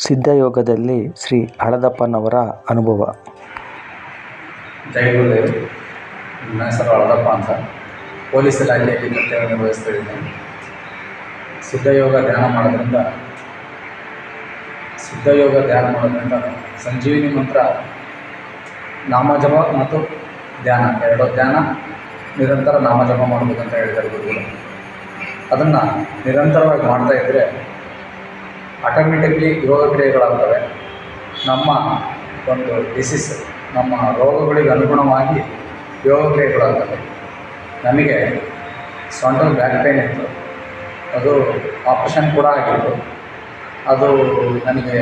ಸಿದ್ಧಯೋಗದಲ್ಲಿ ಶ್ರೀ ಹಳದಪ್ಪನವರ ಅನುಭವ. ಜೈ ಗುರುದೇವ್. ನನ್ನ ಹೆಸರು ಹಳದಪ್ಪ ಅಂತ. ಪೊಲೀಸ್ ಇಲಾಖೆಯಲ್ಲಿ ಕರ್ತವ್ಯ ನಿರ್ವಹಿಸ್ತಾ ಇದ್ದೀನಿ. ಸಿದ್ಧಯೋಗ ಧ್ಯಾನ ಮಾಡೋದ್ರಿಂದ ಸಂಜೀವಿನಿ ಮಂತ್ರ, ನಾಮಜಪ ಮತ್ತು ಧ್ಯಾನ, ಎರಡು ಧ್ಯಾನ ನಿರಂತರ ನಾಮಜಪ ಮಾಡಬೇಕಂತ ಹೇಳ್ತಾರೆ ಗುರುಗಳು. ಅದನ್ನು ನಿರಂತರವಾಗಿ ಮಾಡ್ತಾಯಿದ್ರೆ ಆಟೋಮೆಟಿಕ್ಲಿ ಯೋಗ ಕ್ರಿಯೆಗಳಾಗ್ತವೆ. ನಮ್ಮ ಒಂದು ಡಿಸೀಸ್, ನಮ್ಮ ರೋಗಗಳಿಗೆ ಅನುಗುಣವಾಗಿ ಯೋಗ ಕ್ರಿಯೆಗಳಾಗ್ತವೆ. ನನಗೆ ಸೊಂಟದ ಬ್ಯಾಕ್ ಪೇನ್ ಇತ್ತು, ಅದು ಆಪ್ರೇಷನ್ ಕೂಡ ಆಗಿತ್ತು. ಅದು ನನಗೆ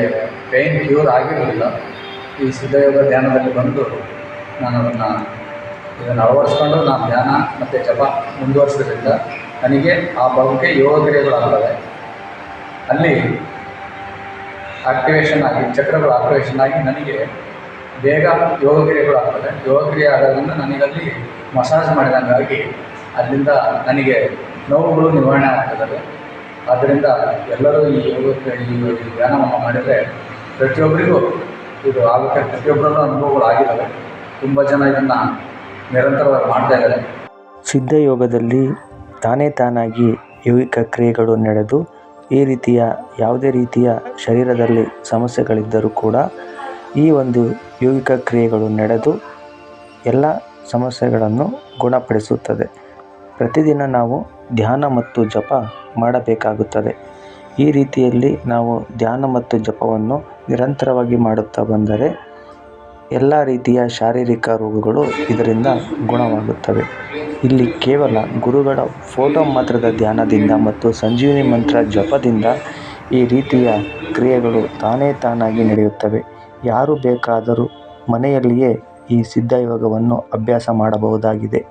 ಪೇಯ್ನ್ ಕ್ಯೂರ್ ಆಗಿರಲಿಲ್ಲ. ಈ ಸಿದ್ಧಯೋಗ ಧ್ಯಾನದಲ್ಲಿ ಬಂದು ನಾನು ಇದನ್ನು ಅಳವಡಿಸ್ಕೊಂಡು ನಾನು ಧ್ಯಾನ ಮತ್ತು ಜಪ ಮುಂದುವರಿಸೋದ್ರಿಂದ ನನಗೆ ಆ ಭಾಗಕ್ಕೆ ಯೋಗ ಕ್ರಿಯೆಗಳಾಗ್ತವೆ. ಅಲ್ಲಿ ಆಕ್ಟಿವೇಶನ್ ಆಗಿ, ಚಕ್ರಗಳು ಆಕ್ಟಿವೇಶನ್ ಆಗಿ ನನಗೆ ಬೇಗ ಯೋಗ ಕ್ರಿಯೆಗಳಾಗ್ತದೆ. ಯೋಗ ಕ್ರಿಯೆ ಆಗೋದ್ರಿಂದ ನನಗಲ್ಲಿ ಮಸಾಜ್ ಮಾಡಿದಂಗಾಗಿ ಅಲ್ಲಿಂದ ನನಗೆ ನೋವುಗಳು ನಿವಾರಣೆ ಆಗ್ತದೆ. ಆದ್ದರಿಂದ ಎಲ್ಲರೂ ಈ ಧ್ಯಾನವನ್ನು ಮಾಡಿದರೆ ಪ್ರತಿಯೊಬ್ಬರಿಗೂ ಇದು ಆಗುತ್ತೆ. ಪ್ರತಿಯೊಬ್ಬರಲ್ಲೂ ಅನುಭವಗಳಾಗಿದ್ದಾವೆ. ತುಂಬ ಜನ ಇದನ್ನು ನಿರಂತರವಾಗಿ ಮಾಡ್ತಾಯಿದ್ದಾರೆ. ಸಿದ್ಧಯೋಗದಲ್ಲಿ ತಾನೇ ತಾನಾಗಿ ಯೌಗಿಕ ಕ್ರಿಯೆಗಳು ನಡೆದು ಈ ರೀತಿಯ ಯಾವುದೇ ರೀತಿಯ ಶರೀರದಲ್ಲಿ ಸಮಸ್ಯೆಗಳಿದ್ದರೂ ಕೂಡ ಈ ಒಂದು ಯೌಗಿಕ ಕ್ರಿಯೆಗಳು ನಡೆದು ಎಲ್ಲ ಸಮಸ್ಯೆಗಳನ್ನು ಗುಣಪಡಿಸುತ್ತದೆ. ಪ್ರತಿದಿನ ನಾವು ಧ್ಯಾನ ಮತ್ತು ಜಪ ಮಾಡಬೇಕಾಗುತ್ತದೆ. ಈ ರೀತಿಯಲ್ಲಿ ನಾವು ಧ್ಯಾನ ಮತ್ತು ಜಪವನ್ನು ನಿರಂತರವಾಗಿ ಮಾಡುತ್ತಾ ಬಂದರೆ ಎಲ್ಲ ರೀತಿಯ ಶಾರೀರಿಕ ರೋಗಗಳು ಇದರಿಂದ ಗುಣವಾಗುತ್ತವೆ. ಇಲ್ಲಿ ಕೇವಲ ಗುರುಗಳ ಫೋಟೋ ಮಾತ್ರದ ಧ್ಯಾನದಿಂದ ಮತ್ತು ಸಂಜೀವಿನಿ ಮಂತ್ರ ಜಪದಿಂದ ಈ ರೀತಿಯ ಕ್ರಿಯೆಗಳು ತಾನೇ ತಾನಾಗಿ ನಡೆಯುತ್ತವೆ. ಯಾರು ಬೇಕಾದರೂ ಮನೆಯಲ್ಲಿಯೇ ಈ ಸಿದ್ಧಯೋಗವನ್ನು ಅಭ್ಯಾಸ ಮಾಡಬಹುದಾಗಿದೆ.